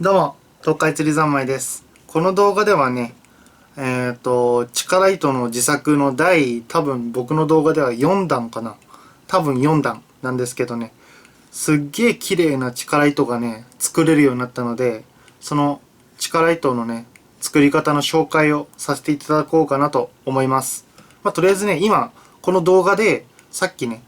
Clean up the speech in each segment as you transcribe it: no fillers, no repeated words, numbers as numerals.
どうも、東海釣り三昧です。この動画ではね、力糸の自作の多分僕の動画では4段かな。多分4段なんですけどね、すっげえ綺麗な力糸がね、作れるようになったので、その力糸のね、作り方の紹介をさせていただこうかなと思います。とりあえずね、今、この動画で、さっきね、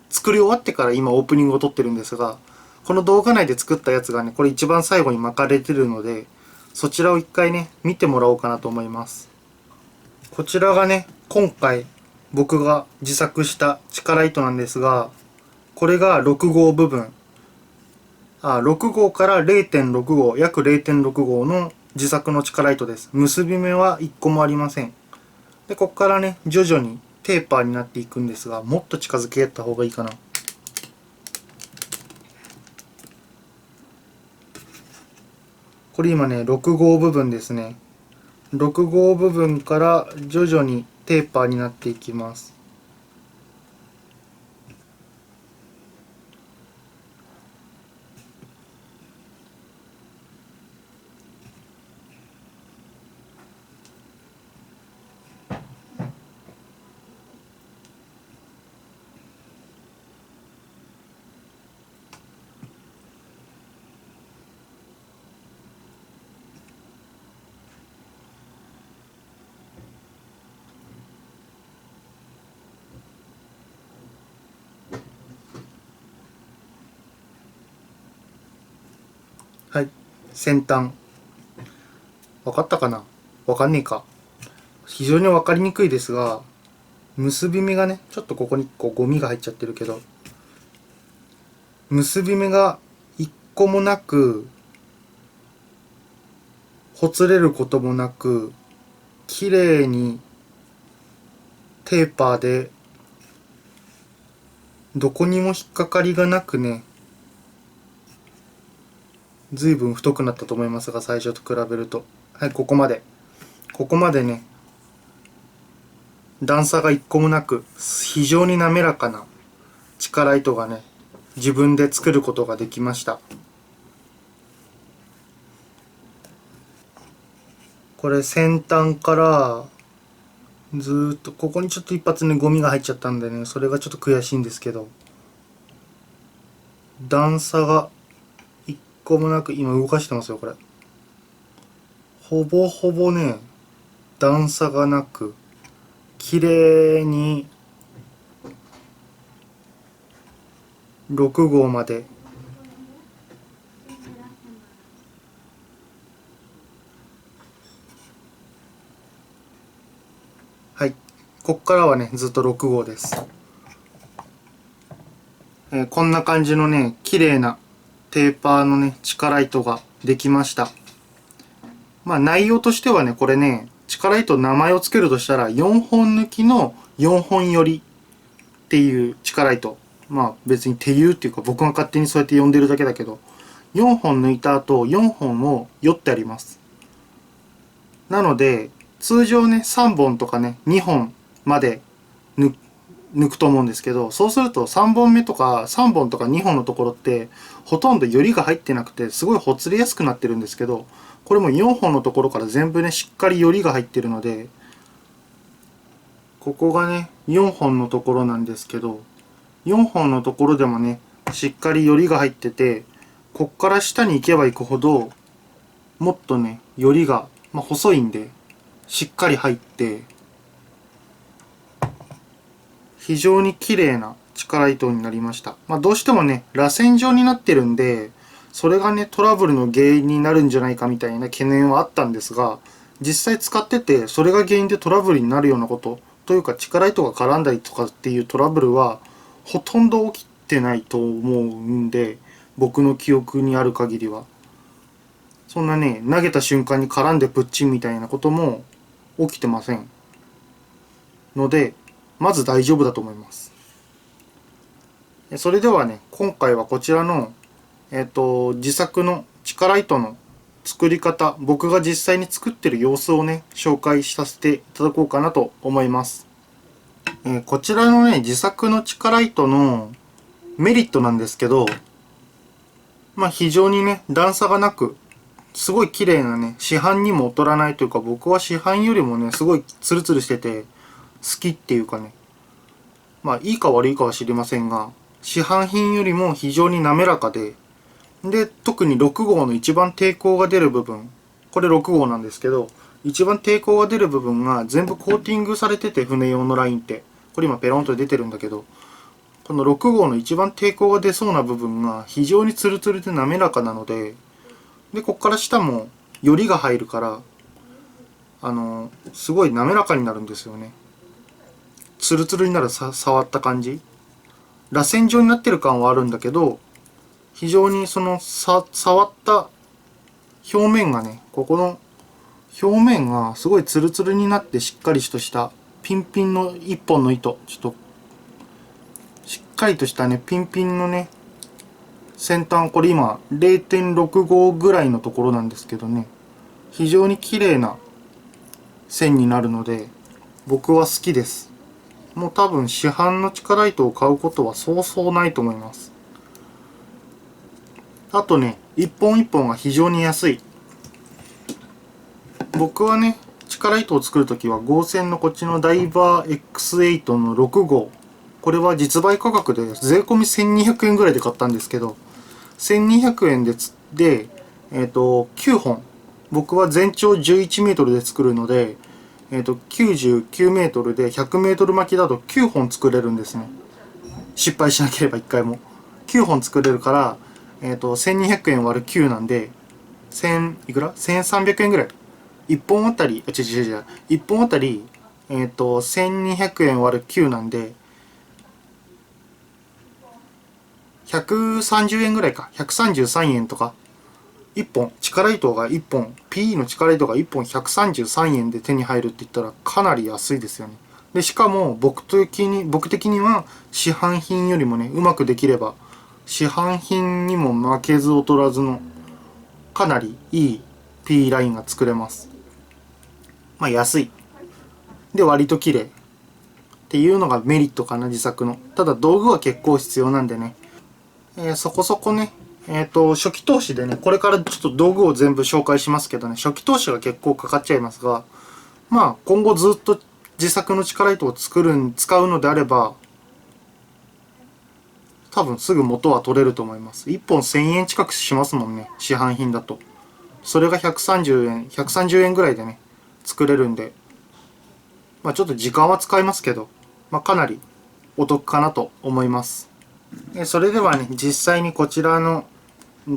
作り終わってから今オープニングを撮ってるんですが、この動画内で作ったやつがね、これ一番最後に巻かれてるので、そちらを一回ね、見てもらおうかなと思います。こちらがね、今回僕が自作した力糸なんですが、これが6号部分。6号から0.6号、約0.6号の自作の力糸です。結び目は1個もありません。で、ここからね、徐々にテーパーになっていくんですが、もっと近づけた方がいいかな。これ今ね、6号部分ですね。6号部分から徐々にテーパーになっていきます。はい。先端。わかったかな？わかんねえか。非常にわかりにくいですが、結び目がね、ちょっとここにゴミが入っちゃってるけど、結び目が一個もなく、ほつれることもなく、綺麗にテーパーで、どこにも引っかかりがなくね、随分太くなったと思いますが、最初と比べると。はい、ここまで。ここまでね、段差が一個もなく、非常に滑らかな力糸がね、自分で作ることができました。これ先端からずーっと、ここにちょっと一発ね、ゴミが入っちゃったんでね、それがちょっと悔しいんですけど、段差が一個もなく、今動かしてますよ、これ。ほぼほぼね、段差がなく、綺麗に6号まではい。こっからはね、ずっと6号です。こんな感じのね、綺麗なテーパーのね、力糸ができました。内容としてはね、これね、力糸名前を付けるとしたら、4本抜きの4本寄りっていう力糸。別に手言うっていうか僕が勝手にそうやって呼んでるだけだけど、4本抜いた後、4本を寄ってあります。なので、通常ね、3本とかね、2本まで抜くと思うんですけど、そうすると3本目とか3本とか2本のところってほとんどよりが入ってなくてすごいほつれやすくなってるんですけど、これも4本のところから全部ねしっかりよりが入ってるので、ここがね4本のところなんですけど、4本のところでもねしっかりよりが入ってて、こっから下に行けば行くほどもっとねよりが、細いんでしっかり入って、非常に綺麗な力糸になりました。どうしてもね、螺旋状になってるんで、それがね、トラブルの原因になるんじゃないかみたいな懸念はあったんですが、実際使ってて、それが原因でトラブルになるようなこと、というか力糸が絡んだりとかっていうトラブルは、ほとんど起きてないと思うんで、僕の記憶にある限りは。そんなね、投げた瞬間に絡んでプッチンみたいなことも起きてません。ので、まず大丈夫だと思います。それではね、今回はこちらの、自作の力糸の作り方、僕が実際に作ってる様子をね、紹介させていただこうかなと思います。こちらのね、自作の力糸のメリットなんですけど、非常にね、段差がなく、すごい綺麗なね、市販にも劣らないというか、僕は市販よりもね、すごいツルツルしてて好きっていうかね、まあいいか悪いかは知りませんが、市販品よりも非常に滑らかで、で、特に6号の一番抵抗が出る部分、これ6号なんですけど、一番抵抗が出る部分が全部コーティングされてて、船用のラインって。これ今ペロンと出てるんだけど、この6号の一番抵抗が出そうな部分が非常にツルツルで滑らかなので、で、こっから下もよりが入るから、すごい滑らかになるんですよね。ツルツルになる触った感じ。螺旋状になってる感はあるんだけど、非常にその触った表面がね、ここの表面がすごいツルツルになってしっかりとしたピンピンの一本の糸、ちょっとしっかりとしたね、ピンピンのね、先端、これ今 0.65 ぐらいのところなんですけどね、非常に綺麗な線になるので僕は好きです。もう多分市販の力糸を買うことはそうそうないと思います。あとね、一本一本が非常に安い。僕はね、力糸を作るときは合線のこっちのダイバー X8 の6号、これは実売価格で税込み1200円ぐらいで買ったんですけど、1200円で9本、僕は全長11メートルで作るので、99メートルで100メートル巻きだと9本作れるんですね。失敗しなければ1回も。9本作れるから、1200円割る9なんで、1000いくら ?1300 円ぐらい。1本あたり、1本あたり、1200円割る9なんで、130円ぐらいか。133円とか。1本、力糸が1本、PE の力糸が1本133円で手に入るって言ったらかなり安いですよね。で、しかも僕的には市販品よりもね、うまくできれば、市販品にも負けず劣らずのかなりいい P ラインが作れます。まあ安い。で、割と綺麗。っていうのがメリットかな、自作の。ただ道具は結構必要なんでね。そこそこね、初期投資でね、これからちょっと道具を全部紹介しますけどね、初期投資が結構かかっちゃいますが、まあ今後ずっと自作の力糸を使うのであれば、多分すぐ元は取れると思います。1本1000円近くしますもんね、市販品だと。それが130円ぐらいでね、作れるんで、まあちょっと時間は使いますけど、まあかなりお得かなと思います。それではね、実際にこちらの、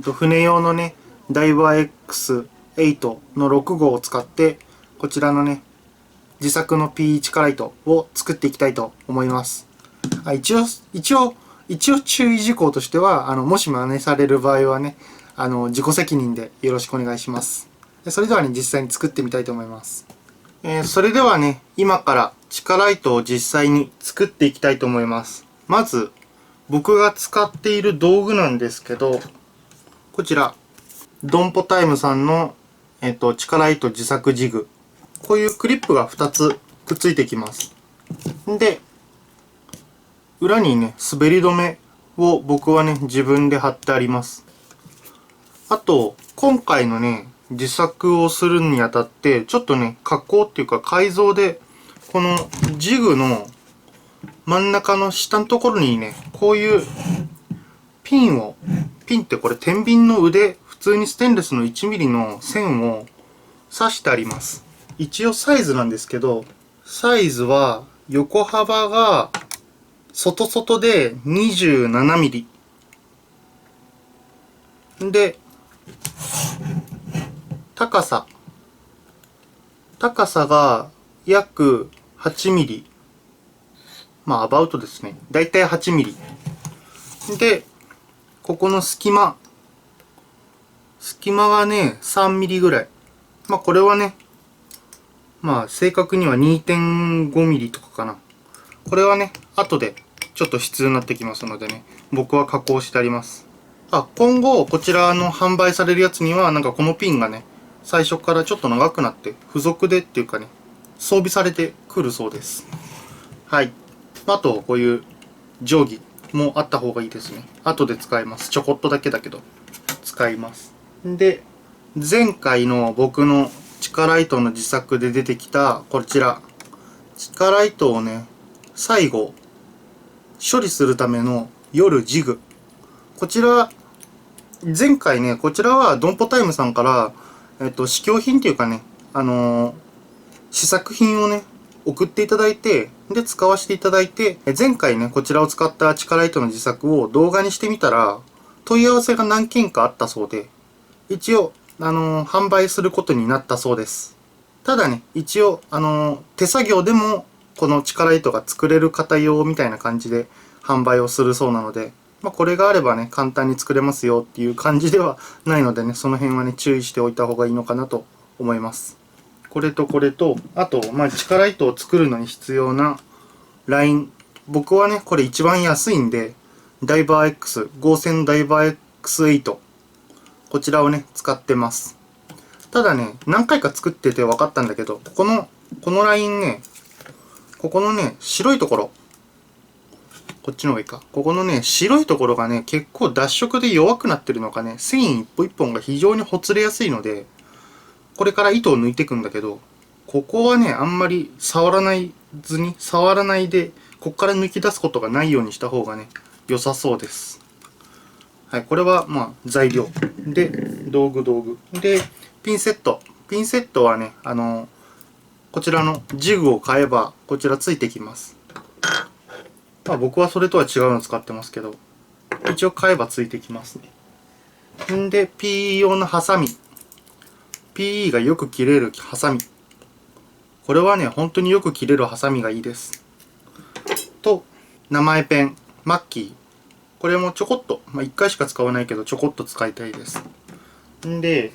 船用のね、ダイバー X8 の6号を使って、こちらのね、自作の P 力糸を作っていきたいと思います。一応注意事項としては、もし真似される場合はね、自己責任でよろしくお願いします。それではね、実際に作ってみたいと思います。それではね、今から力糸を実際に作っていきたいと思います。まず、僕が使っている道具なんですけど、こちら、ドンポタイムさんの、力糸自作ジグ。こういうクリップが2つくっついてきます。で、裏にね、滑り止めを僕はね、自分で貼ってあります。あと、今回のね、自作をするにあたって、ちょっとね、加工っていうか改造で、このジグの真ん中の下のところにね、こういうピンってこれ天秤の腕、普通にステンレスの 1mm の線を刺してあります。一応サイズなんですけど、サイズは横幅が外で 27mm。で、高さが約 8mm。まあ、アバウトですね。だいたい 8mm。で、ここの隙間がね、3ミリぐらい。まあこれはね、まあ正確には 2.5 ミリとかかな。これはね、後でちょっと必要になってきますのでね、僕は加工してあります。今後こちらの販売されるやつには、なんかこのピンがね、最初からちょっと長くなって、付属でっていうかね、装備されてくるそうです。はい。あと、こういう定規もあった方がいいですね。後で使います。ちょこっとだけだけど、使います。で、前回の僕の地下ライトの自作で出てきたこちら、地下ライトをね、最後処理するための夜ジグ。こちら、前回ね、こちらはドンポタイムさんから、試供品っていうかね、試作品をね、送っていただいて、で、使わせていただいて、前回ね、こちらを使った地下ライトの自作を動画にしてみたら、問い合わせが何件かあったそうで、一応、販売することになったそうです。ただね、一応、手作業でも、この地下ライトが作れる方用みたいな感じで販売をするそうなので、まあ、これがあればね、簡単に作れますよっていう感じではないのでね、その辺はね、注意しておいた方がいいのかなと思います。これとこれと、あと、まあ、地下ライトを作るのに必要なライン。僕はね、これ一番安いんで、ダイバー X、合成ダイバー X8。こちらをね、使ってます。ただね、何回か作ってて分かったんだけど、このラインね、ここのね、白いところ。こっちの方がいいか。ここのね、白いところがね、結構脱色で弱くなってるのかね、繊維一本一本が非常にほつれやすいので、これから糸を抜いていくんだけど、ここはね、あんまり触らないで、ここから抜き出すことがないようにした方がね、良さそうです。はい、これはまあ材料。で、道具。で、ピンセット。ピンセットはね、こちらのジグを買えば、こちらついてきます。まあ僕はそれとは違うの使ってますけど、一応買えばついてきますね。んで、PE 用のハサミ。PE がよく切れるハサミ。これはね、本当によく切れるハサミがいいです。と、名前ペン、マッキー。これもちょこっと、まあ1回しか使わないけど、ちょこっと使いたいです。んで、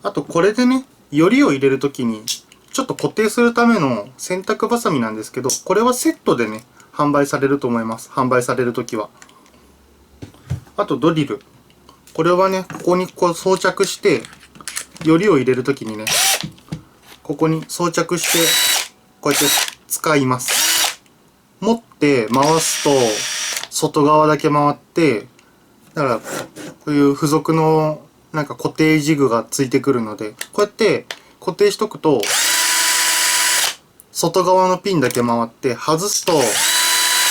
あとこれでね、よりを入れるときに、ちょっと固定するための洗濯バサミなんですけど、これはセットでね、販売されると思います。販売されるときは。あとドリル。これはね、ここにこう装着して、よりを入れるときにね、ここに装着して、こうやって使います。持って回すと、外側だけ回って、だから、こういう付属のなんか固定ジグがついてくるので、こうやって固定しとくと、外側のピンだけ回って、外すと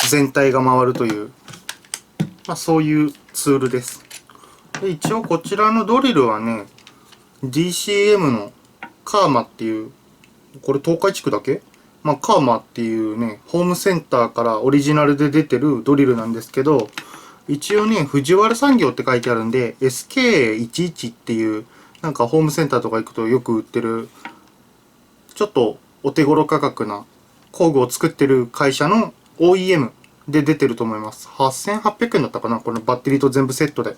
全体が回るという、まあそういうツールです。で一応こちらのドリルはね、DCM のカーマっていう、これ東海地区だけまあカーマっていうね、ホームセンターからオリジナルで出てるドリルなんですけど、一応ね、藤原産業って書いてあるんで、SK11 っていう、なんかホームセンターとか行くとよく売ってる、ちょっとお手頃価格な工具を作ってる会社の OEM で出てると思います。8800円だったかなこのバッテリーと全部セットで。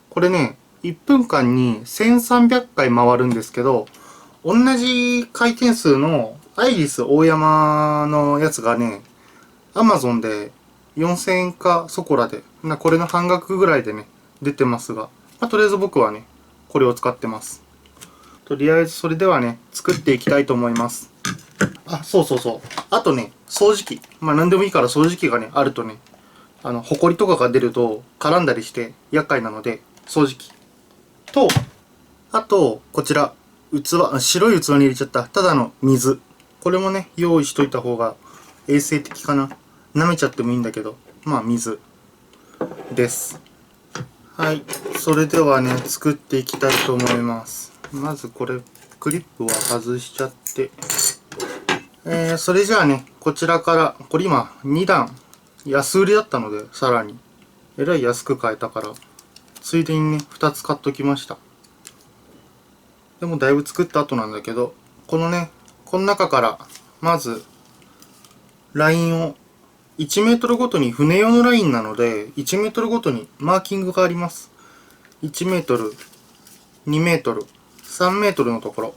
これね、1分間に1300回回るんですけど、同じ回転数のアイリス大山のやつがね、Amazon で4000円かそこらで、これの半額ぐらいでね、出てますが、まあ、とりあえず僕はね、これを使ってます。とりあえずそれではね、作っていきたいと思います。あ、そう。あとね、掃除機。まあ何でもいいから掃除機がね、あるとね、ホコリとかが出ると絡んだりして厄介なので、掃除機。と、あと、こちら、白い器に入れちゃった、ただの水。これもね、用意しといた方が衛生的かな。舐めちゃってもいいんだけど、まあ水です。はい。それではね、作っていきたいと思います。まずこれ、クリップは外しちゃって。それじゃあね、こちらから、これ今2段、安売りだったので、さらに、えらい安く買えたから、ついでにね、2つ買っときました。でもだいぶ作った後なんだけど、このね、この中から、まず、ラインを、1メートルごとに船用のラインなので、1メートルごとにマーキングがあります。1メートル、2メートル、3メートルのところ。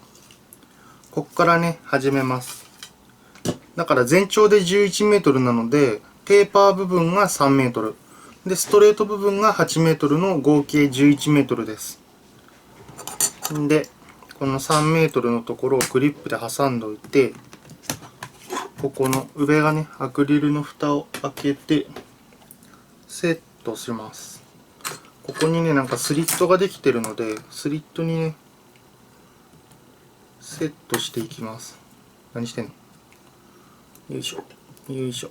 こっからね、始めます。だから全長で11メートルなので、テーパー部分が3メートル。で、ストレート部分が8メートルの合計11メートルです。で、この3メートルのところをクリップで挟んでおいて、ここの上がね、アクリルの蓋を開けて、セットします。ここにねなんかスリットができてるので、スリットにねセットしていきます。何してんの？よいしょよいしょ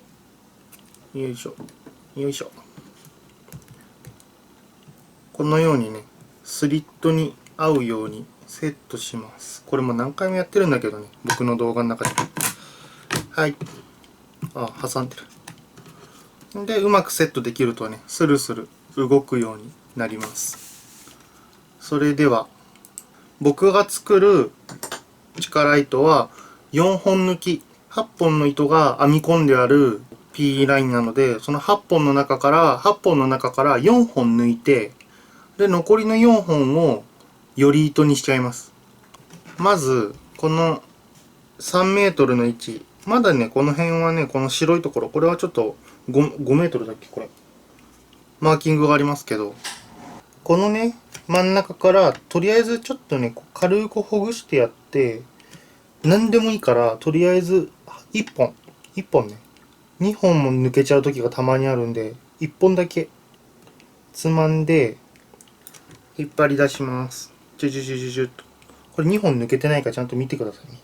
よいしょよいしょ。このようにねスリットに合うようにセットします。これも何回もやってるんだけどね、僕の動画の中で。はい、挟んでる。でうまくセットできるとね、スルスル動くようになります。それでは僕が作る地下ライトは4本抜き、8本の糸が編み込んである P ラインなので、その8本の中から4本抜いて、で残りの4本をより糸にしちゃいます。まずこの3メートルの位置、まだねこの辺はね、この白いところ、これはちょっと 5メートルだっけ、これマーキングがありますけど、このね真ん中からとりあえずちょっとね軽くほぐしてやって、何でもいいからとりあえず1本ね、2本も抜けちゃう時がたまにあるんで、1本だけつまんで引っ張り出します。ジュジュジュジュジュっと。これ2本抜けてないかちゃんと見てくださいね。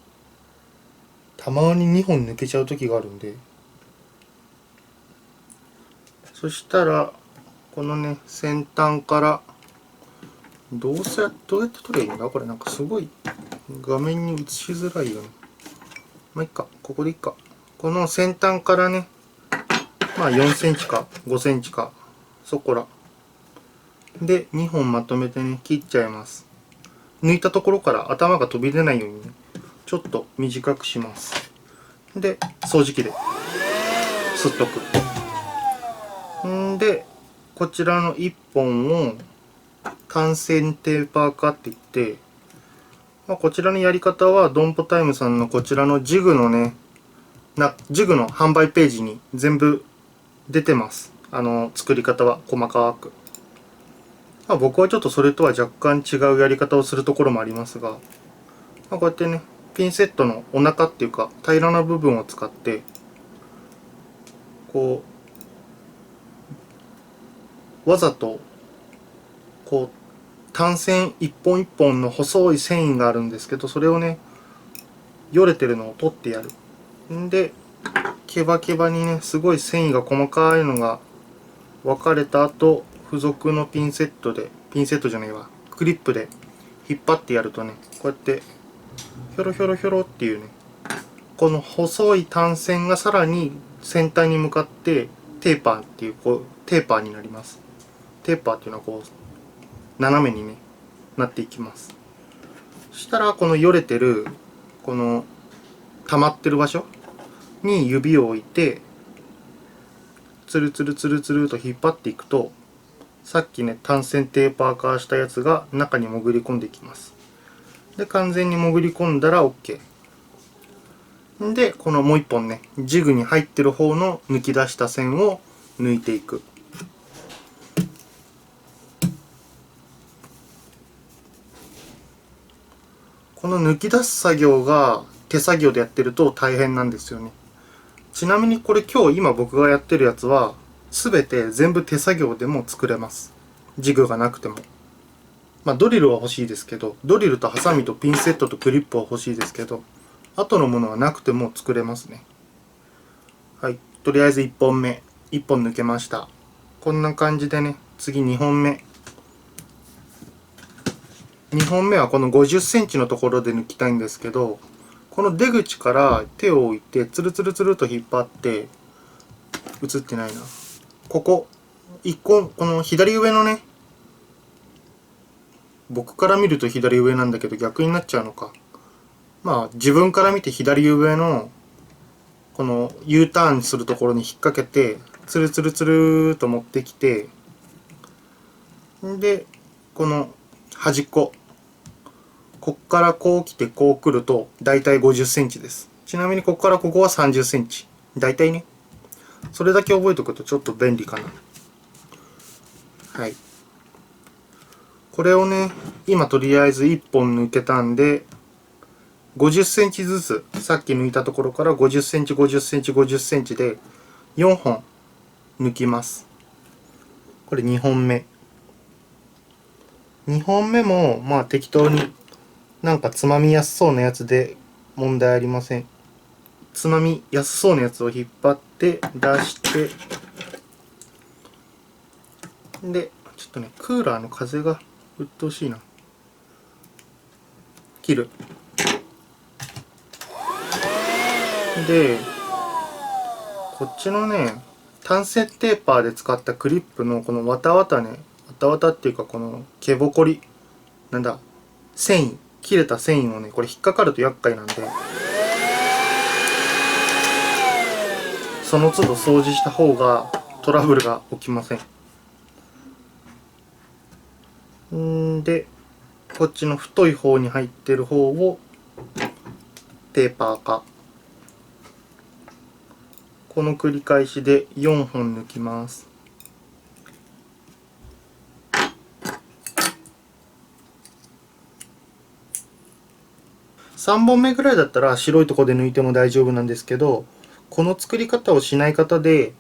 たまに2本抜けちゃう時があるんで。そしたらこのね先端からどうやって撮ればいいんだこれ。なんかすごい画面に映しづらいよね。まあいっか、ここでいっか。この先端からね、まあ4センチか5センチかそこらで2本まとめてね切っちゃいます。抜いたところから頭が飛び出ないようにねちょっと短くします。で掃除機で吸っとく。んでこちらの1本を単線テーパーカって言って、こちらのやり方はドンポタイムさんのこちらのジグのねジグの販売ページに全部出てます。作り方は細かく。僕はちょっとそれとは若干違うやり方をするところもありますが、こうやってねピンセットのお腹っていうか平らな部分を使ってこうわざとこう単線一本一本の細い繊維があるんですけど、それをねよれてるのを取ってやる。んでケバケバにねすごい繊維が細かいのが分かれた後、付属のピンセットじゃないわ、クリップで引っ張ってやるとね、こうやってひょろひょろひょろっていうね、この細い単線がさらに先端に向かってテーパーっていう、テーパーになります。テーパーっていうのはこう斜めにねなっていきます。そしたらこのよれてるこの溜まってる場所に指を置いてつるつるつるつると引っ張っていくと、さっきね単線テーパー化したやつが中に潜り込んでいきます。で完全に潜り込んだら OK で、このもう一本ねジグに入ってる方の抜き出した線を抜いていく。この抜き出す作業が手作業でやってると大変なんですよね。ちなみにこれ今僕がやってるやつは全て全部手作業でも作れます。ジグがなくても。ドリルは欲しいですけど、ドリルとハサミとピンセットとクリップは欲しいですけど、後のものはなくても作れますね。はい、とりあえず1本目1本抜けました。こんな感じでね、次2本目はこの50センチのところで抜きたいんですけど、この出口から手を置いてつるつるつると引っ張って、映ってないな、この左上のね、僕から見ると左上なんだけど逆になっちゃうのか、自分から見て左上のこの U ターンするところに引っ掛けてつるつるつると持ってきて、でこの端っこ、こっからこう来てこう来るとだいたい50センチです。ちなみにここからここは30センチだいたいね。それだけ覚えておくとちょっと便利かな。はい、これをね今とりあえず1本抜けたんで、50センチずつさっき抜いたところから50センチ50センチ50センチで4本抜きます。これ2本目2本目もまあ適当になんかつまみやすそうなやつで問題ありません。つまみやすそうなやつを引っ張って出して、でちょっとねクーラーの風がうっとうしいな。切る。でこっちのね単線テーパーで使ったクリップのこのわたわたね、わたわたっていうかこの毛ぼこりなんだ、繊維、切れた繊維をねこれ引っかかると厄介なんで、その都度掃除した方がトラブルが起きません。でこっちの太い方に入ってる方をテーパー化。この繰り返しで4本抜きます。3本目ぐらいだったら白いとこで抜いても大丈夫なんですけど、この作り方をしない方で、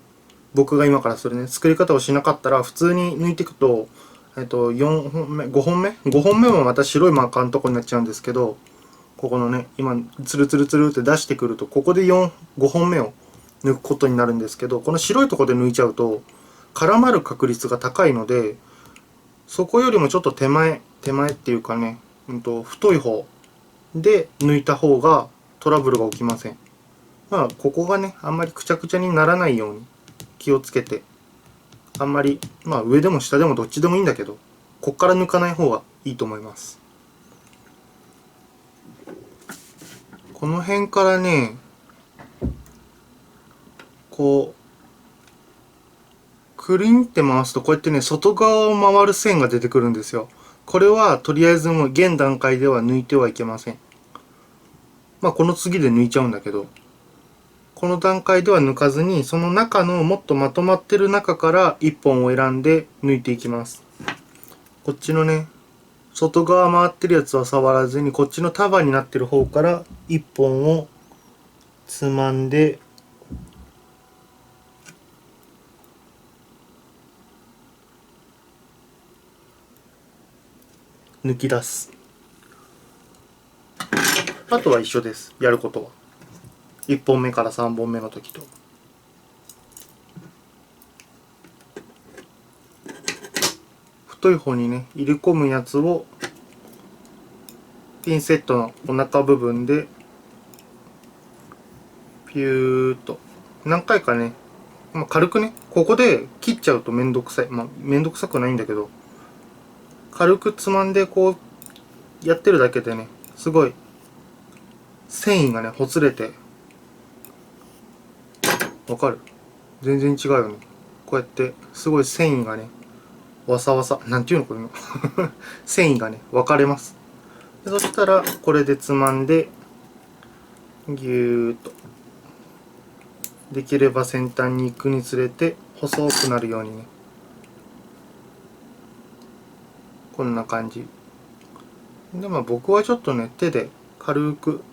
僕が今からするね作り方をしなかったら普通に抜いていくと、4本目5本目もまた白いマーカーのとこになっちゃうんですけど、ここのね今ツルツルツルって出してくるとここで5本目を抜くことになるんですけど、この白いとこで抜いちゃうと絡まる確率が高いので、そこよりもちょっと手前っていうかね、太い方で抜いた方がトラブルが起きません。まあここがねあんまりくちゃくちゃにならないように気をつけて、あんまりまあ上でも下でもどっちでもいいんだけど、こっから抜かない方がいいと思います。この辺からねこうクリンって回すとこうやってね外側を回る線が出てくるんですよ。これはとりあえずもう現段階では抜いてはいけません。まあこの次で抜いちゃうんだけど、この段階では抜かずにその中のもっとまとまってる中から1本を選んで抜いていきます。こっちのね外側回ってるやつは触らずに、こっちの束になってる方から1本をつまんで抜き出す。あとは一緒です、やることは。1本目から3本目の時と。太い方にね入れ込むやつをピンセットのお腹部分でピューっと何回かね、軽くねここで切っちゃうとめんどくさい、めんどくさくないんだけど、軽くつまんでこうやってるだけでねすごい繊維がねほつれて、わかる？全然違うよね。こうやってすごい繊維がねわさわさなんていうのこれの繊維がね分かれます。でそしたらこれでつまんでぎゅーっと、できれば先端に行くにつれて細くなるようにね、こんな感じで、僕はちょっとね手で軽く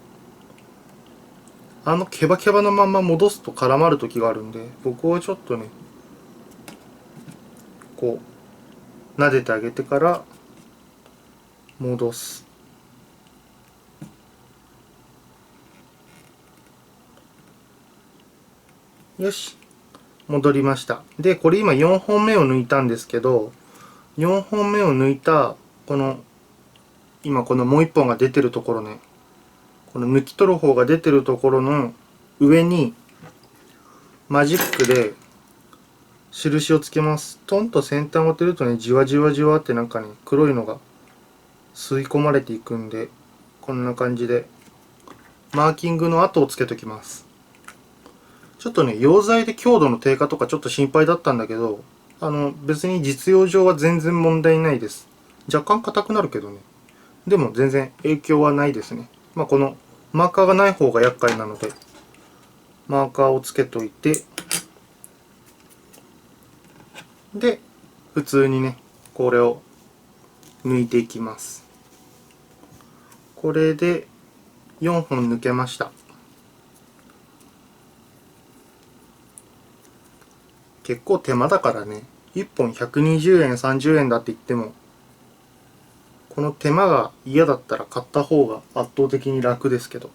ケバケバのまま戻すと絡まる時があるんで、僕はちょっとねこう撫でてあげてから戻す。よし、戻りました。でこれ今4本目を抜いたんですけど、4本目を抜いたこの今このもう1本が出てるところね、この抜き取る方が出てるところの上にマジックで印をつけます。トンと先端を当てるとねじわじわじわってなんかね黒いのが吸い込まれていくんで、こんな感じでマーキングの跡をつけときます。ちょっとね溶剤で強度の低下とかちょっと心配だったんだけど、別に実用上は全然問題ないです。若干硬くなるけどね、でも全然影響はないですね。このマーカーがない方が厄介なのでマーカーをつけといて、で普通にねこれを抜いていきます。これで4本抜けました。結構手間だからね、1本120円30円だって言ってもこの手間が嫌だったら買った方が圧倒的に楽ですけど、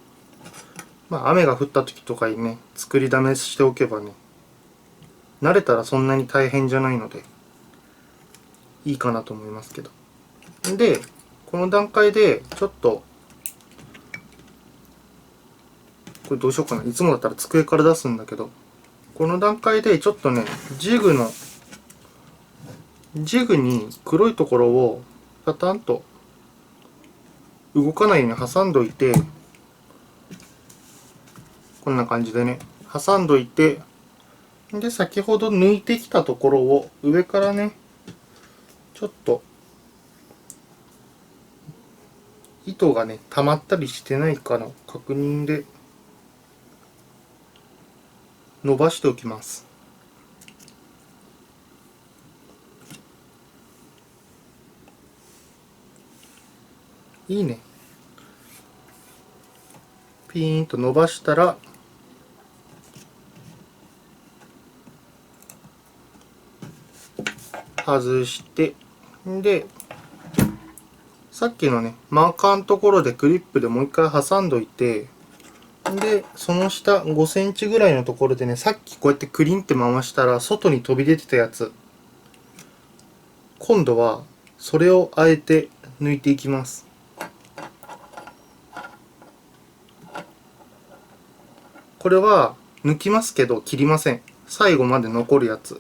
まあ雨が降った時とかにね、作りだめしておけばね、慣れたらそんなに大変じゃないのでいいかなと思いますけど。でこの段階でちょっとこれどうしようかな、いつもだったら机から出すんだけど、この段階でちょっとね、ジグに黒いところをパタンと動かないように挟んどいて、こんな感じでね挟んどいて、で先ほど抜いてきたところを上からねちょっと糸がね溜まったりしてないかの確認で伸ばしておきます。いいね。ピーンと伸ばしたら外して、でさっきのねマーカーのところでクリップでもう一回挟んどいて、でその下5センチぐらいのところでね、さっきこうやってクリンって回したら外に飛び出てたやつ、今度はそれをあえて抜いていきます。これは抜きますけど切りません。最後まで残るやつ。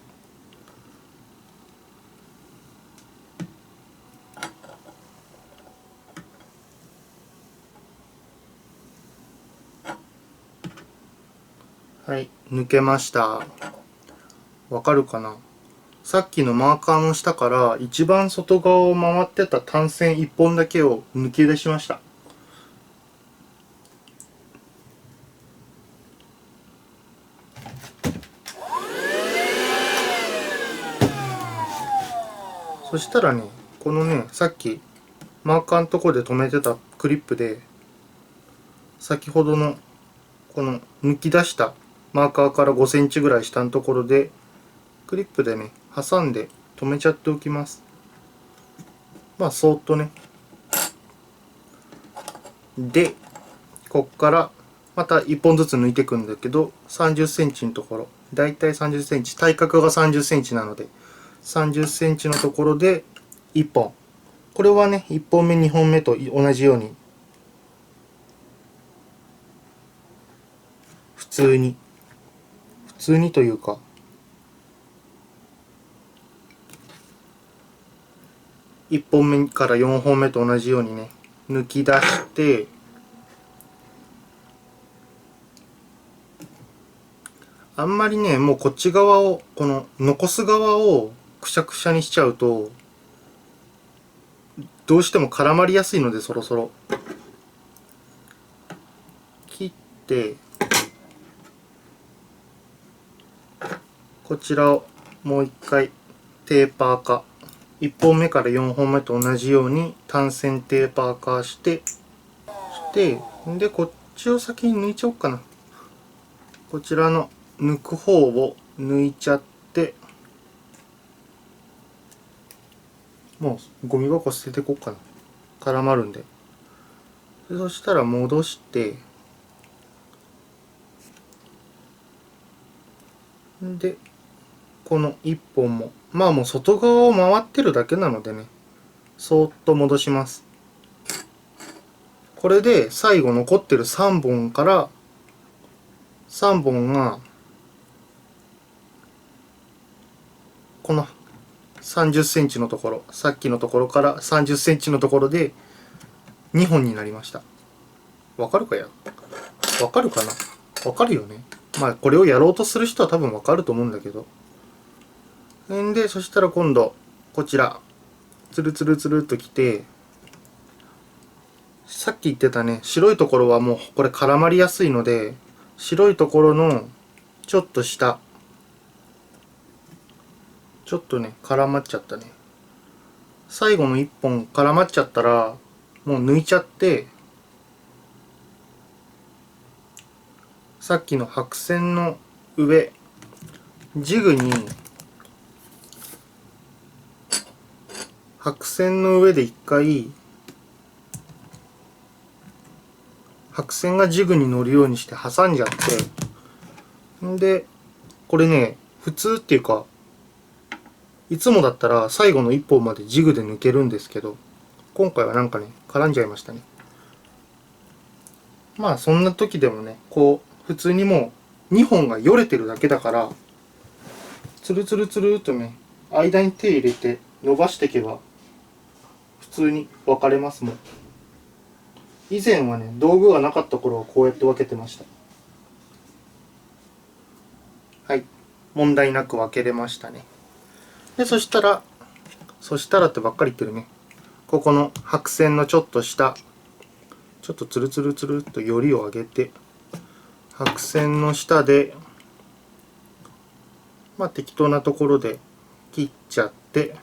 はい、抜けました。わかるかな。さっきのマーカーの下から一番外側を回ってた単線1本だけを抜き出しました。そしたらね、このね、さっきマーカーのところで留めてたクリップで、先ほどのこの抜き出したマーカーから5センチぐらい下のところでクリップでね挟んで留めちゃっておきます。まあそーっとね。でこっからまた1本ずつ抜いていくんだけど、30センチのところ、だいたい30センチ、体格が30センチなので30センチのところで1本、これはね1本目2本目と同じように普通にというか1本目から4本目と同じようにね抜き出して、あんまりねもうこっち側をこの残す側をくしゃくしゃにしちゃうとどうしても絡まりやすいので、そろそろ切ってこちらをもう一回テーパー化、1本目から4本目と同じように単線テーパー化してでこっちを先に抜いちゃおうかな。こちらの抜く方を抜いちゃって、もうゴミ箱捨ててこっかな、絡まるんで。そしたら戻して、でこの1本もまあもう外側を回ってるだけなのでね、そーっと戻します。これで最後残ってる3本から3本がこの30センチのところ、さっきのところから30センチのところで2本になりました。わかるかや、わかるかな、わかるよね。まあこれをやろうとする人は多分わかると思うんだけど。でそしたら今度こちらつるつるつるっときて、さっき言ってたね白いところはもうこれ絡まりやすいので、白いところのちょっと下、ちょっとね絡まっちゃったね。最後の1本絡まっちゃったらもう抜いちゃって、さっきの白線の上ジグに白線の上で1回白線がジグに乗るようにして挟んじゃって、んでこれね、普通っていうかいつもだったら最後の1本までジグで抜けるんですけど、今回はなんかね絡んじゃいましたね。まあそんな時でもね、こう普通にもう2本がよれてるだけだから、つるつるつるっとね間に手入れて伸ばしていけば普通に分かれますもん。以前はね、道具がなかった頃はこうやって分けてました。はい、問題なく分けれましたね。でそしたらってばっかり言ってるね、ここの白線のちょっと下、ちょっとつるつるつるっとよりを上げて、白線の下でまあ適当なところで切っちゃって、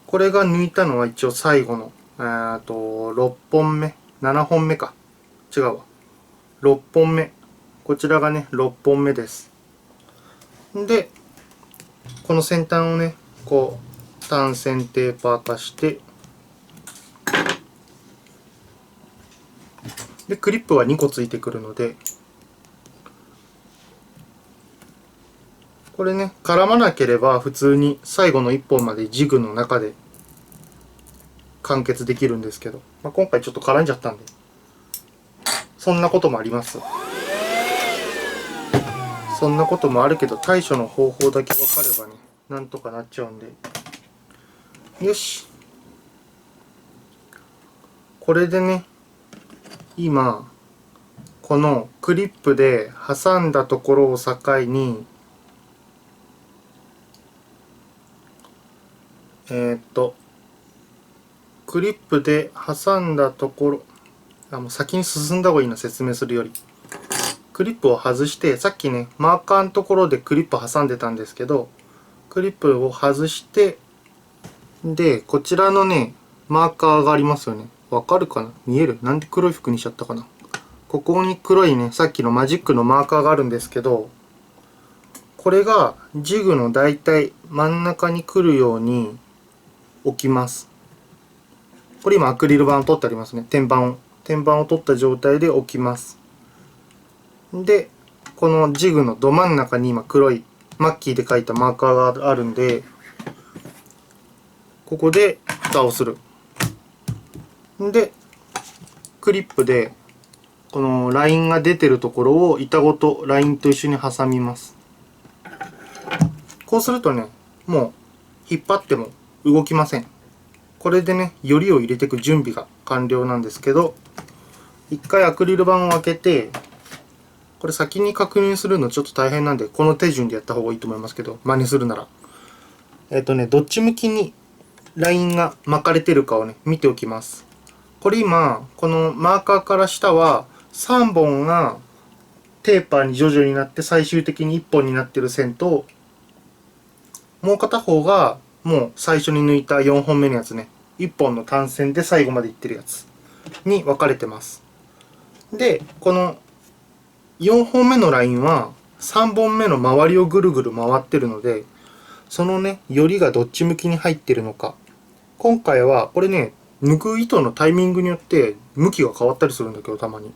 これが抜いたのは一応最後の6本目7本目か、違うわ、6本目、こちらがね6本目です。でこの先端をねこう単線テーパー化して、でクリップは2個ついてくるので、これね絡まなければ普通に最後の1本までジグの中で完結できるんですけど、まあ、今回ちょっと絡んじゃったんでそんなこともあります。そんなこともあるけど、対処の方法だけ分かればねなんとかなっちゃうんで、よし、これでね今このクリップで挟んだところを境にクリップで挟んだところ、もう先に進んだ方がいいな、説明するより。クリップを外して、さっきねマーカーのところでクリップ挟んでたんですけど、クリップを外して、でこちらのねマーカーがありますよね。わかるかな、見える？なんで黒い服にしちゃったかな。ここに黒いねさっきのマジックのマーカーがあるんですけど、これがジグのだいたい真ん中に来るように置きます。これ今アクリル板を取ってありますね。天板を取った状態で置きます。でこのジグのど真ん中に今黒いマッキーで書いたマーカーがあるんで、ここで蓋をする。でクリップでこのラインが出てるところを板ごとラインと一緒に挟みます。こうするとねもう引っ張っても動きません。これでねよりを入れていく準備が完了なんですけど、一回アクリル板を開けて、これ先に確認するのちょっと大変なんでこの手順でやった方がいいと思いますけど、真似するならどっち向きにラインが巻かれてるかをね見ておきます。これ今このマーカーから下は3本がテーパーに徐々になって最終的に1本になってる線と、もう片方がもう最初に抜いた4本目のやつね、1本の単線で最後までいってるやつに分かれてます。でこの4本目のラインは3本目の周りをぐるぐる回ってるので、そのねよりがどっち向きに入ってるのか、今回はこれね抜く糸のタイミングによって向きが変わったりするんだけど、たまに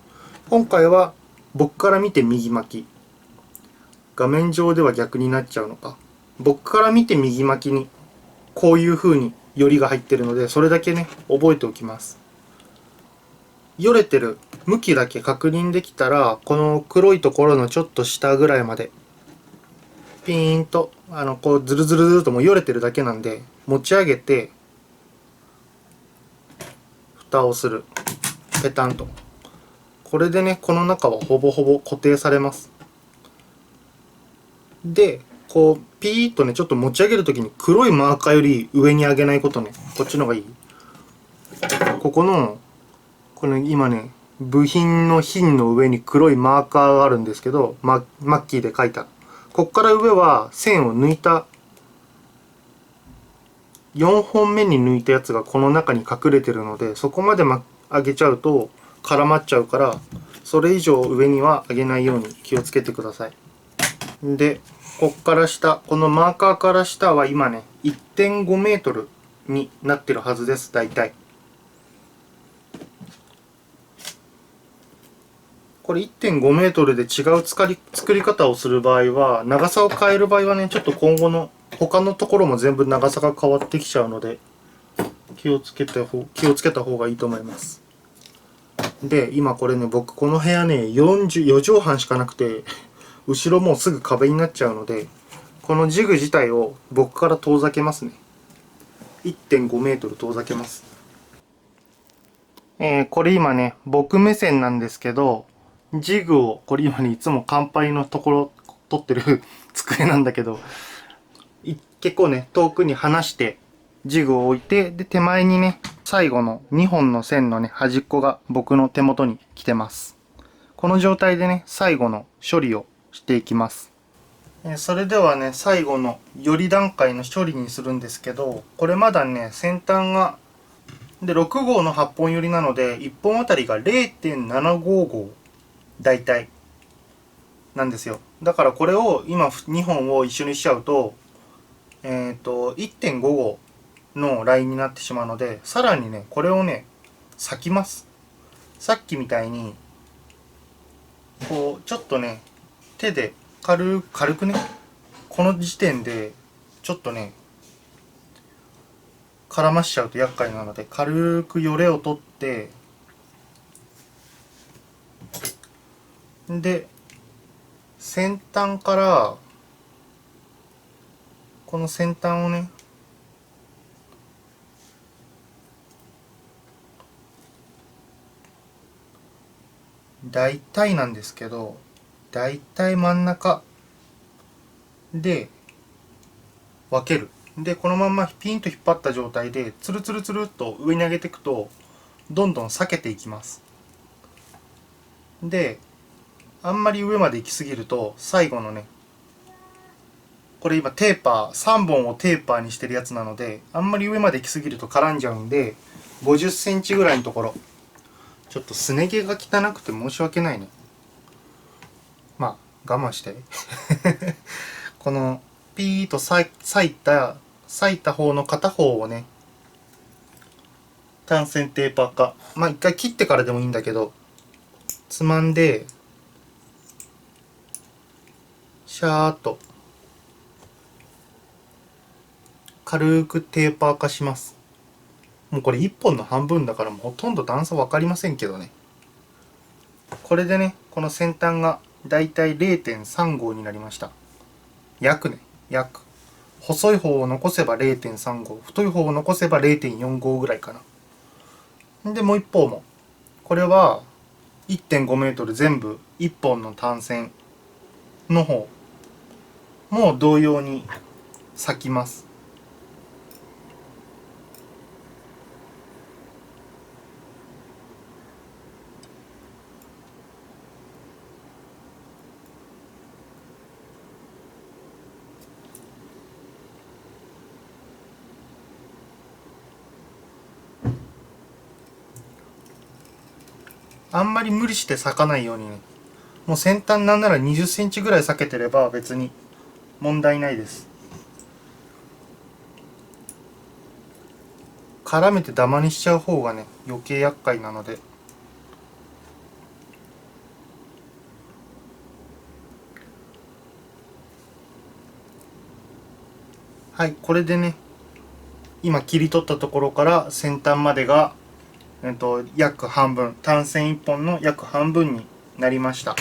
今回は僕から見て右巻き、画面上では逆になっちゃうのか、僕から見て右巻きにこういう風によりが入ってるので、それだけね覚えておきます。よれてる向きだけ確認できたら、この黒いところのちょっと下ぐらいまでピーンとこうズルズルズルともうよれてるだけなんで持ち上げて蓋をする。ペタンと。これでねこの中はほぼほぼ固定されます。でこうピーッとねちょっと持ち上げるときに黒いマーカーより上に上げないことね、こっちの方がいい。この今ね部品の芯の上に黒いマーカーがあるんですけど、マッキーで書いた、こっから上は線を抜いた4本目に抜いたやつがこの中に隠れてるので、そこまで上げちゃうと絡まっちゃうから、それ以上上には上げないように気をつけてください。でこっから下、このマーカーから下は今ね 1.5 メートルになってるはずです。大体これ 1.5 メートルで違う作り方をする場合は、長さを変える場合はね、ちょっと今後の他のところも全部長さが変わってきちゃうので、気をつけた方がいいと思います。で、今これね、僕この部屋ね、4畳半しかなくて、後ろもうすぐ壁になっちゃうので、このジグ自体を僕から遠ざけますね。1.5 メートル遠ざけます。これ今ね、僕目線なんですけど、ジグを、これ今ね、いつも乾杯のところ取ってる机なんだけど、結構ね、遠くに離してジグを置いて、で、手前にね、最後の2本の線のね、端っこが僕の手元に来てます。この状態でね、最後の処理をしていきます。それではね、最後のより段階の処理にするんですけど、これまだね、先端が、で、6号の8本寄りなので、1本あたりが 0.755 大体なんですよ。だからこれを今2本を一緒にしちゃうと、1.5 号のラインになってしまうので、さらにね、これをね、裂きます。さっきみたいに、こう、ちょっとね、手で軽くね、この時点で、ちょっとね、絡ましちゃうと厄介なので、軽くよれを取って、で、先端から、この先端をね、大体なんですけど、大体真ん中で分ける。で、このままピンと引っ張った状態で、つるつるつるっと上に上げていくと、どんどん裂けていきます。で、あんまり上まで行き過ぎると、最後のね、これ今テーパー、3本をテーパーにしてるやつなので、あんまり上まで行き過ぎると絡んじゃうんで、50センチぐらいのところ、ちょっとすね毛が汚くて申し訳ないね。まあ、我慢して。この、ピーと裂いた方の片方をね、単線テーパーか。まあ一回切ってからでもいいんだけど、つまんで、シャーっと、軽くテーパー化します。もうこれ1本の半分だからもうほとんど段差分かりませんけどね。これでね、この先端がだいたい 0.35 になりました。約ね、約。細い方を残せば 0.35、太い方を残せば 0.45 ぐらいかな。で、もう一方も。これは 1.5 メートル全部1本の単線の方も同様に裂きます。あんまり無理して裂かないようにね。もう先端なんなら20センチぐらい裂けてれば別に問題ないです。絡めてダマにしちゃう方がね、余計厄介なので。はい、これでね、今切り取ったところから先端までが、約半分、単線1本の約半分になりました。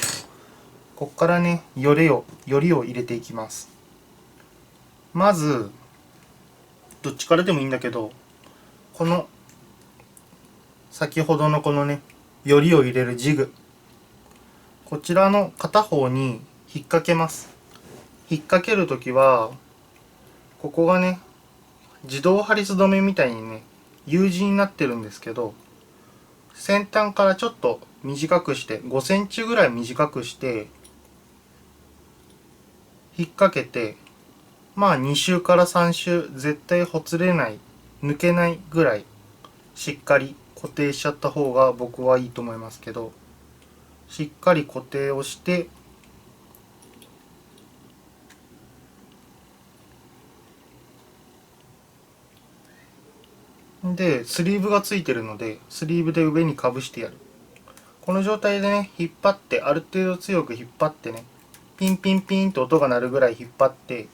こっからね、よりを入れていきます。まず、どっちからでもいいんだけど、この、先ほどのこのね、よりを入れるジグ。こちらの片方に引っ掛けます。引っ掛けるときは、ここがね、自動ハリス止めみたいにね、U 字になってるんですけど、先端からちょっと短くして、5センチぐらい短くして、引っ掛けて、まあ2周から3周絶対ほつれない、抜けないぐらいしっかり固定しちゃった方が僕はいいと思いますけど、しっかり固定をして、で、スリーブがついてるので、スリーブで上にかぶしてやる。この状態でね、引っ張って、ある程度強く引っ張ってね、ピンピンピンと音が鳴るぐらい引っ張って、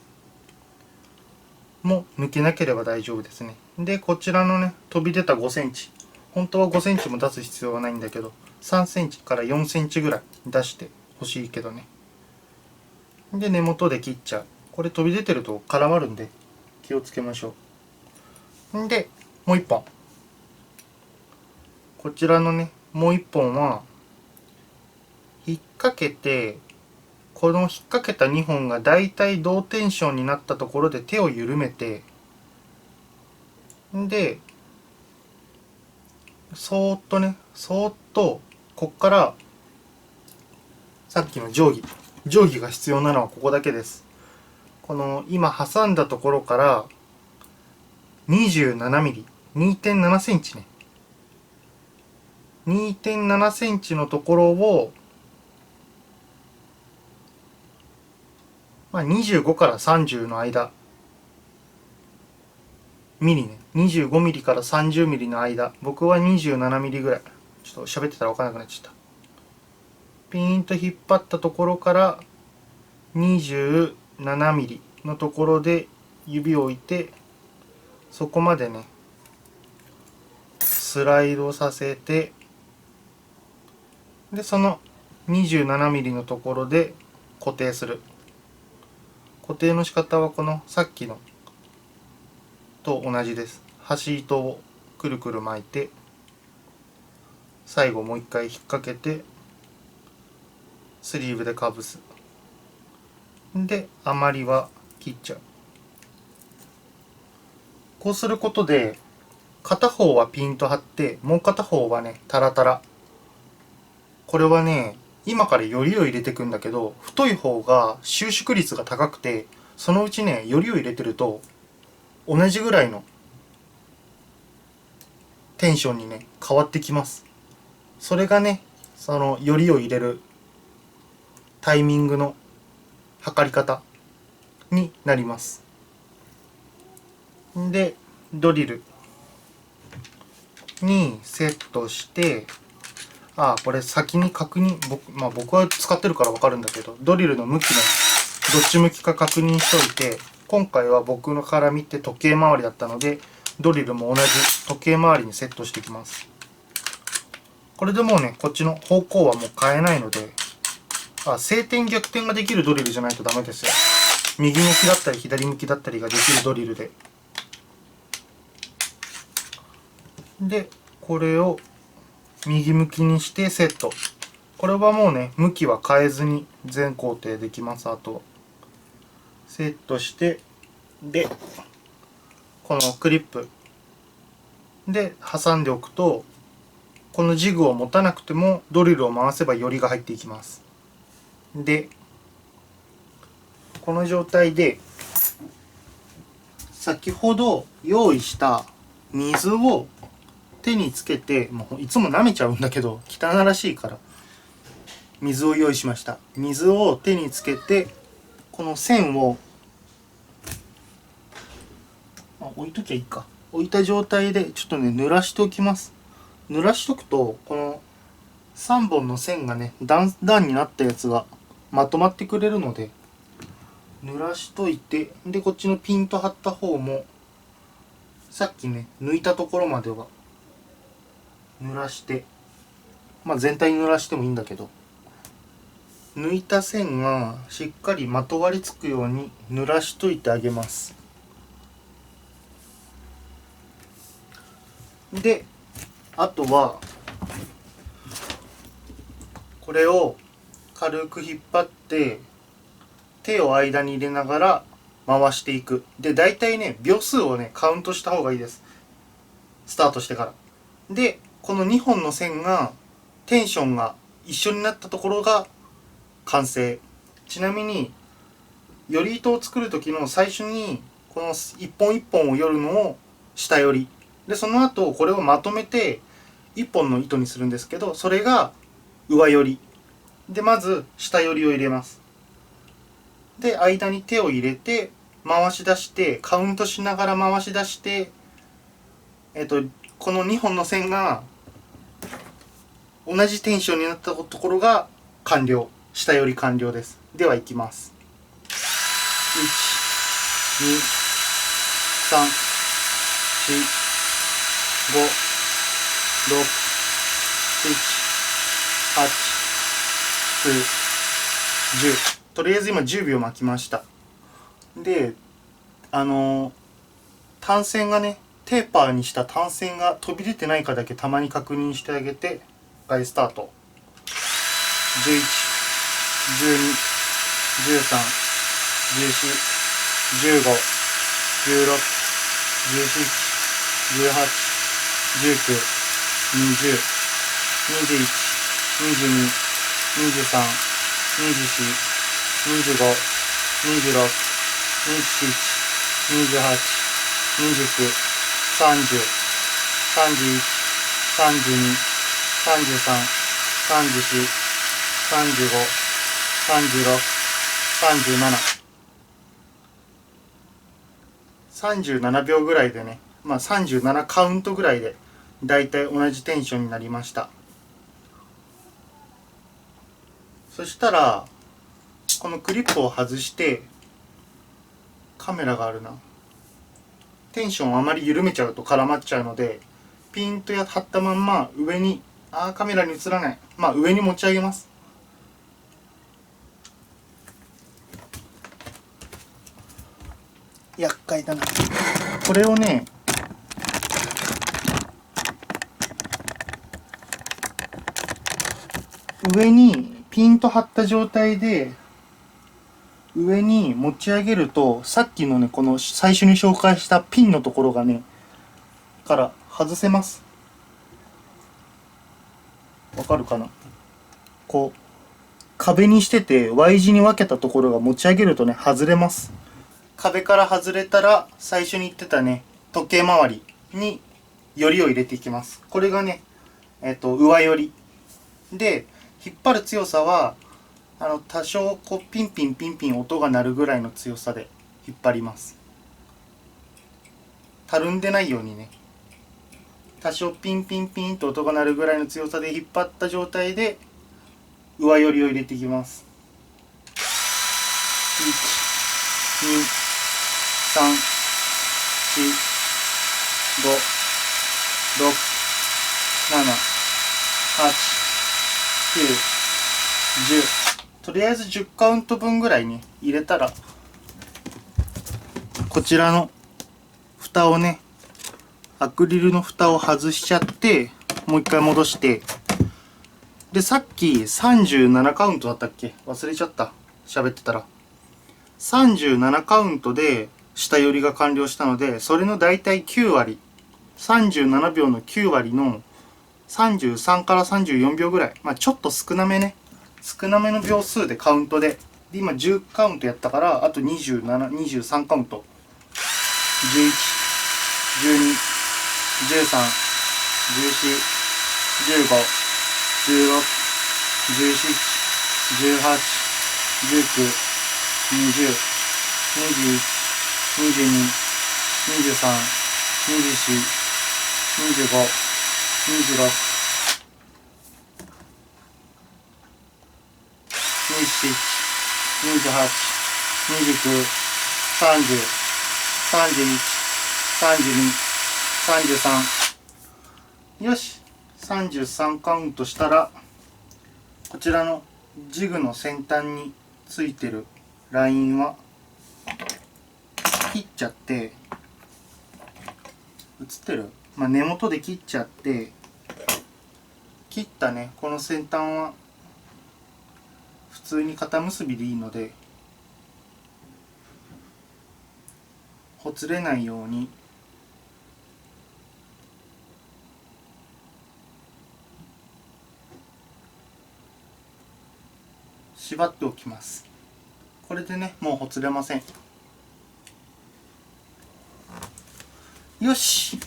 も抜けなければ大丈夫ですね。で、こちらのね、飛び出た5センチ。本当は5センチも出す必要はないんだけど、3センチから4センチぐらい出してほしいけどね。で、根元で切っちゃう。これ飛び出てると絡まるんで、気をつけましょう。んで、もう一本。こちらのね、もう一本は、引っ掛けて、この引っ掛けた2本がだいたい同テンションになったところで手を緩めて、で、そーっとね、そーっと、こっから、さっきの定規が必要なのはここだけです。この今挟んだところから27ミリ、2.7 センチね。2.7 センチのところを、25から30の間、ミリね。25ミリから30ミリの間。僕は27ミリぐらい。ちょっと喋ってたら分からなくなっちゃった。ピーンと引っ張ったところから27ミリのところで指を置いて、そこまでね、スライドさせて、で、その27ミリのところで固定する。固定の仕方はこのさっきのと同じです。端糸をくるくる巻いて、最後もう一回引っ掛けて、スリーブでかぶす。で、余りは切っちゃう。こうすることで、片方はピンと張って、もう片方はね、タラタラ。これはね、今からよりを入れていくんだけど、太い方が収縮率が高くて、そのうちね、よりを入れてると、同じぐらいのテンションにね、変わってきます。それがね、そのよりを入れるタイミングの測り方になります。で、ドリルにセットして、これ先に確認、僕は使ってるからわかるんだけど、ドリルの向きのどっち向きか確認しといて、今回は僕のから見て時計回りだったので、ドリルも同じ時計回りにセットしていきます。これでもうね、こっちの方向はもう変えないので、正転逆転ができるドリルじゃないとダメですよ。右向きだったり左向きだったりができるドリルで。で、これを右向きにしてセット。これはもうね、向きは変えずに全工程できます。あと、セットして、で、このクリップで挟んでおくと、このジグを持たなくてもドリルを回せばよりが入っていきます。で、この状態で先ほど用意した水を手につけて、もういつも舐めちゃうんだけど汚らしいから水を用意しました。水を手につけて、この線を置いときゃいいか。置いた状態でちょっとね、濡らしておきます。濡らしとくと、この3本の線がね、段々になったやつがまとまってくれるので、濡らしといて、で、こっちのピンと張った方も、さっきね、抜いたところまでは濡らして、全体に濡らしてもいいんだけど、抜いた線がしっかりまとわりつくように濡らしといてあげます。で、あとはこれを軽く引っ張って手を間に入れながら回していく。で、大体ね、秒数をね、カウントした方がいいです。スタートしてから。で、この2本の線がテンションが一緒になったところが完成。ちなみにより糸を作る時の最初にこの一本一本を寄るのを下寄りで、その後これをまとめて一本の糸にするんですけど、それが上寄りで、まず下寄りを入れます。で、間に手を入れて回し出して、カウントしながら回し出して、この2本の線が同じテンションになったところが完了、下より完了です。ではいきます。1、2、3、4、5、6、7、8、9、10。とりあえず今10秒巻きました。で、単線がね、テーパーにした単線が飛び出てないかだけたまに確認してあげて、スタート。11、12、13、14、15、16、17、18、19、20、21、22、23、24、25、26、27、28、29、30、31、32、33、34、35、36、37。37秒ぐらいでね、37カウントぐらいでだいたい同じテンションになりました。そしたらこのクリップを外して、カメラがあるな、テンションをあまり緩めちゃうと絡まっちゃうので、ピンと張ったまんま上に、カメラに映らない、上に持ち上げます。厄介だな。これをね、上にピンと張った状態で上に持ち上げると、さっきのね、この最初に紹介したピンのところがねから外せます。わかるかな。こう壁にしてて Y 字に分けたところが持ち上げるとね外れます。壁から外れたら最初に言ってたね、時計回りによりを入れていきます。これがね、上よりで、引っ張る強さは多少こうピンピンピンピン音が鳴るぐらいの強さで引っ張ります。たるんでないようにね、多少ピンピンピンと音が鳴るぐらいの強さで引っ張った状態で上よりを入れていきます。1、2、3、4、5、6、7、8、9、10。とりあえず10カウント分ぐらいに入れたら、こちらの蓋をね、アクリルの蓋を外しちゃって、もう一回戻して、で、さっき37カウントだったっけ、忘れちゃった。喋ってたら。37カウントで下寄りが完了したので、それのだいたい9割。37秒の9割の33から34秒ぐらい。ちょっと少なめね。少なめの秒数でカウントで。で、今10カウントやったから、あと27、23カウント。11、12、13、14、15、16、17、18、19、20、21、22、23、24、25、26、27、28、29、30、31、32、33。よし、33カウントしたら、こちらのジグの先端についてるラインは切っちゃって、映ってる？根元で切っちゃって、切ったねこの先端は普通に肩結びでいいので、ほつれないように縛っておきます。これでね、もうほつれません。よし。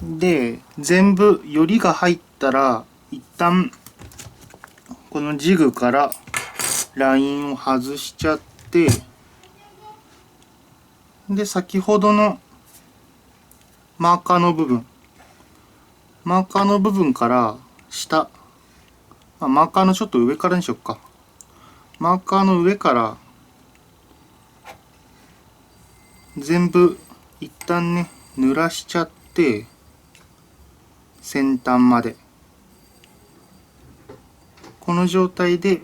で、全部よりが入ったら、一旦このジグからラインを外しちゃって、で、先ほどのマーカーの部分から下、マーカーのちょっと上からにしよっか。マーカーの上から全部一旦ね濡らしちゃって、先端までこの状態で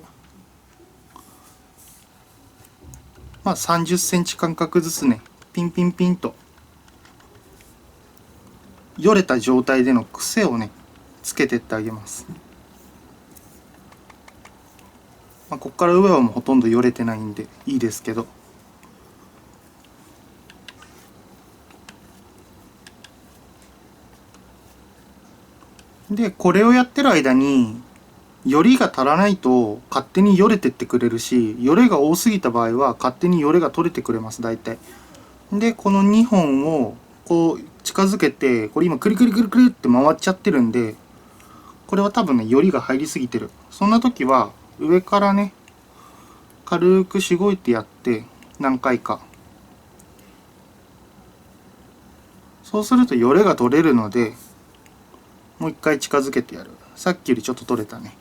30センチ間隔ずつねピンピンピンとよれた状態での癖をねつけてってあげます。ここから上はもうほとんどよれてないんでいいですけど、でこれをやってる間によりが足らないと勝手によれてってくれるし、よれが多すぎた場合は勝手によれが取れてくれます、大体。でこの2本をこう近づけて、これ今クリクリクリクリって回っちゃってるんで、これは多分ねよりが入りすぎてる。そんな時は上からね軽くしごいてやって何回か、そうするとよれが取れるので、もう一回近づけてやる。さっきよりちょっと取れたね。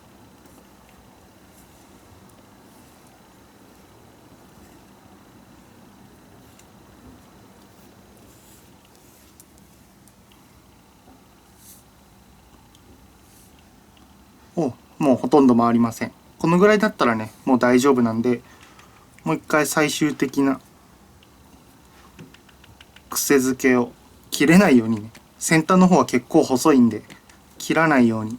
もうほとんど回りません。このぐらいだったらねもう大丈夫なんで、もう一回最終的な癖付けを切れないようにね、先端の方は結構細いんで切らないように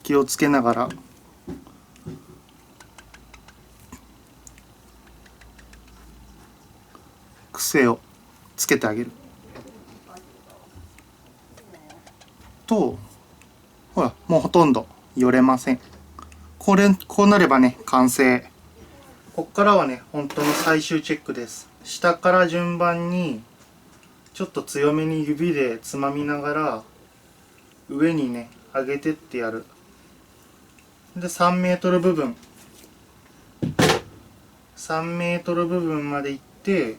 気をつけながら癖をつけてあげると、ほらもうほとんどよれません。こうなればね完成。こっからはね本当に最終チェックです。下から順番にちょっと強めに指でつまみながら上にね上げてってやる。で3メートル部分まで行って、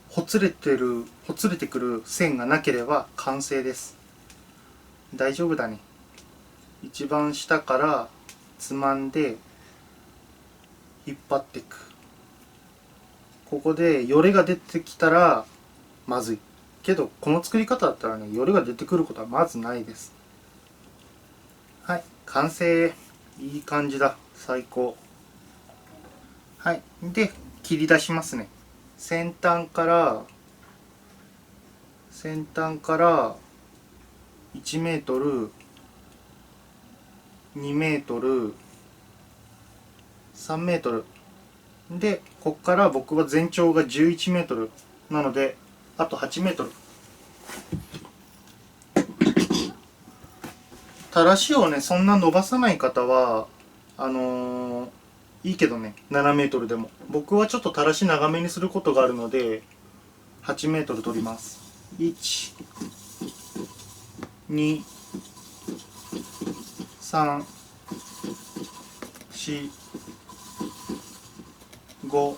ほつれてくる線がなければ完成です。大丈夫だね。一番下からつまんで引っ張っていく。ここでよれが出てきたらまずいけど、この作り方だったらねよれが出てくることはまずないです。はい、完成。いい感じだ。最高。はい、で切り出しますね。先端から1メートル、2メートル、3メートルで、こっから僕は全長が11メートルなのであと8メートル。たらしをねそんな伸ばさない方はいいけどね、7メートルでも。僕はちょっとたらし長めにすることがあるので8メートル取ります。1、2、3、4、5、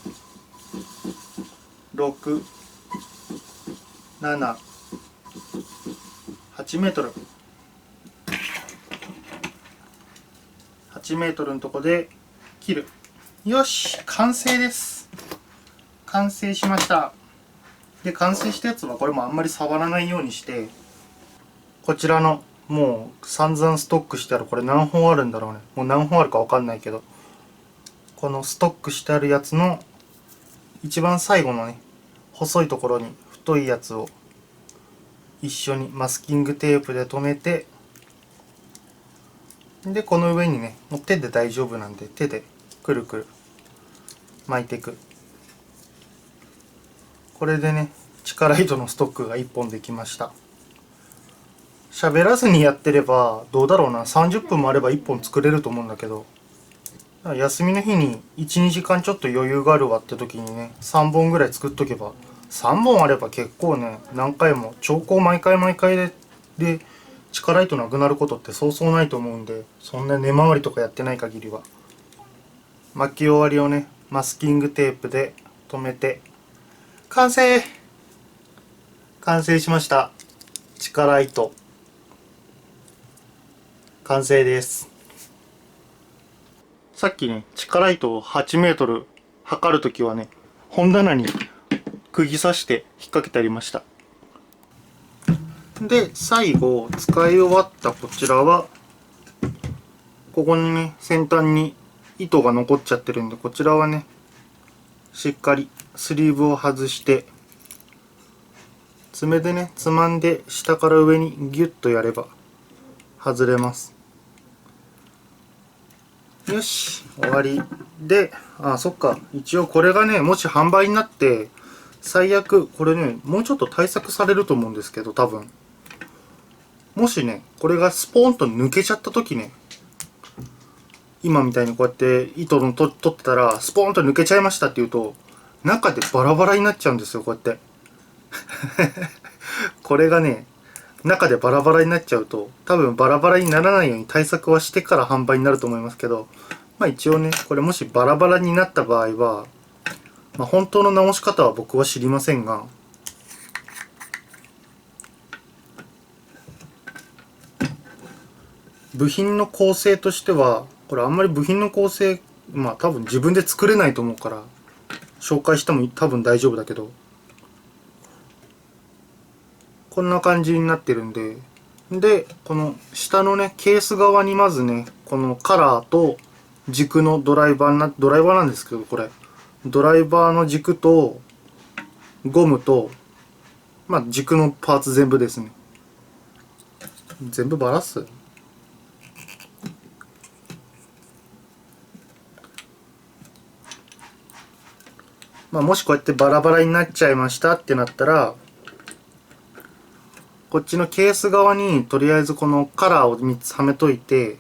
6、7、8メートル。8メートルのとこで切る。よし、完成です。完成しました。で完成したやつはこれもあんまり触らないようにして、こちらのもう散々ストックしてある、これ何本あるんだろうね、もう何本あるか分かんないけど、このストックしてあるやつの一番最後のね細いところに太いやつを一緒にマスキングテープで留めて、でこの上にねもう手で大丈夫なんで手でくるくる巻いていく。これでね力糸のストックが1本できました。喋らずにやってればどうだろうな、30分もあれば1本作れると思うんだけど、休みの日に 1,2 時間ちょっと余裕があるわって時にね3本ぐらい作っとけば、3本あれば結構ね何回も調光毎回毎回で力糸なくなることってそうそうないと思うんで、そんな根回りとかやってない限りは。巻き終わりをねマスキングテープで留めて完成しました。力糸完成です。さっきね、力糸を8メートル測るときはね、本棚に釘刺して引っ掛けてありました。で、最後使い終わったこちらは、ここにね、先端に糸が残っちゃってるんで、こちらはね、しっかりスリーブを外して、爪でね、つまんで下から上にギュッとやれば外れます。よし、終わり。で、そっか。一応これがね、もし販売になって、最悪、これね、もうちょっと対策されると思うんですけど、多分。もしね、これがスポーンと抜けちゃった時ね、今みたいにこうやって糸の取ってたら、スポーンと抜けちゃいましたって言うと、中でバラバラになっちゃうんですよ、こうやって。これがね、中でバラバラになっちゃうと、多分バラバラにならないように対策はしてから販売になると思いますけど、まあ一応ね、これもしバラバラになった場合は、まあ本当の直し方は僕は知りませんが、部品の構成としては、これあんまり部品の構成、まあ多分自分で作れないと思うから、紹介しても多分大丈夫だけど、こんな感じになってるんで、で、この下のね、ケース側にまずね、このカラーと軸のドライバーなんですけど、これ。ドライバーの軸と、ゴムと、まあ軸のパーツ全部ですね。全部バラす？まあもしこうやってバラバラになっちゃいましたってなったら、こっちのケース側にとりあえずこのカラーを3つはめといて、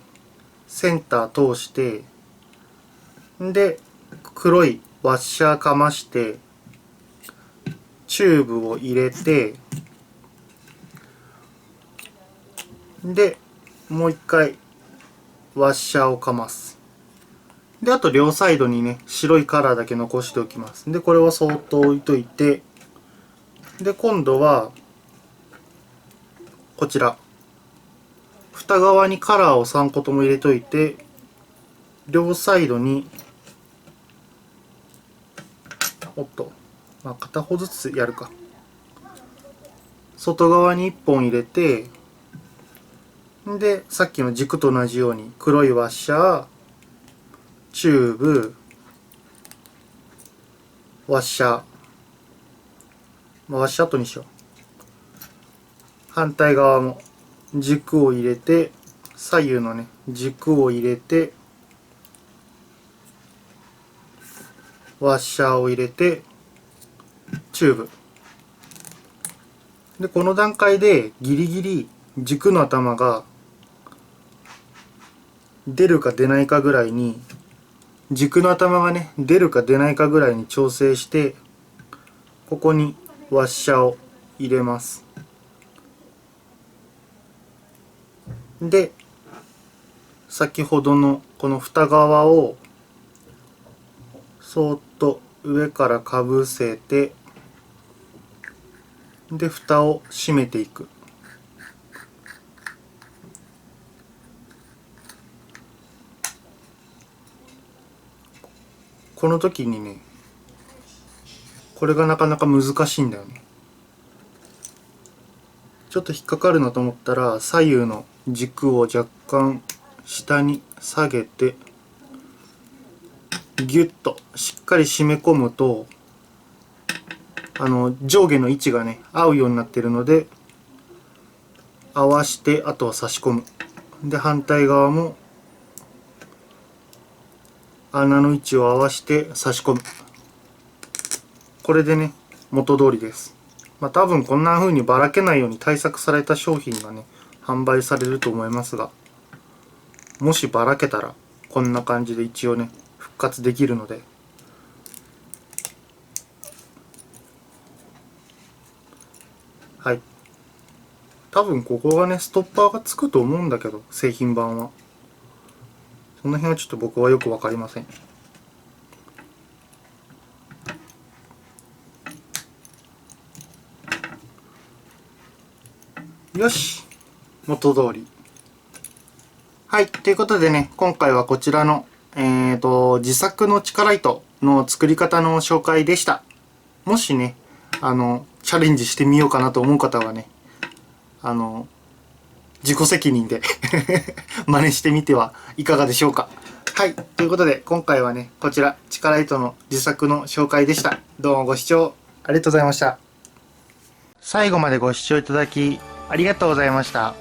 センター通して、で、黒いワッシャーかまして、チューブを入れて、で、もう一回ワッシャーをかます。で、あと両サイドにね、白いカラーだけ残しておきます。で、これはそーっと置いといて、で、今度は、こちら。蓋側にカラーを3個とも入れといて、両サイドに、おっと、まあ、片方ずつやるか。外側に1本入れて、で、さっきの軸と同じように、黒いワッシャー、チューブ、ワッシャー。まあ、ワッシャー後にしよう。反対側も軸を入れて、左右のね、軸を入れて、ワッシャーを入れて、チューブ。で、この段階でギリギリ軸の頭が出るか出ないかぐらいに、軸の頭がね、出るか出ないかぐらいに調整して、ここにワッシャーを入れます。で、先ほどのこの蓋側をそーっと上からかぶせて、で、蓋を閉めていく。この時にね、これがなかなか難しいんだよね。ちょっと引っかかるなと思ったら、左右の軸を若干下に下げて、ギュッとしっかり締め込むと、上下の位置がね、合うようになっているので、合わして、あとは差し込む。で、反対側も、穴の位置を合わして差し込む。これでね、元通りです。まあ多分こんな風にばらけないように対策された商品がね、販売されると思いますが、もしばらけたら、こんな感じで一応ね、復活できるので、はい。多分ここがね、ストッパーがつくと思うんだけど、製品版は。その辺はちょっと僕はよくわかりません。よよし、元通り。はい、ということでね、今回はこちらの、自作の地下ライトの作り方の紹介でした。もしね、チャレンジしてみようかなと思う方はね、自己責任で真似してみてはいかがでしょうか。はい。ということで、今回はね、こちら、地下ライトの自作の紹介でした。どうもご視聴ありがとうございました。最後までご視聴いただき、ありがとうございました。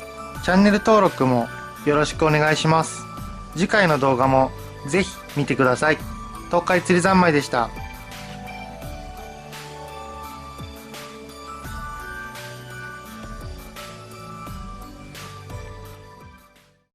チャンネル登録もよろしくお願いします。次回の動画もぜひ見てください。東海釣り三昧でした。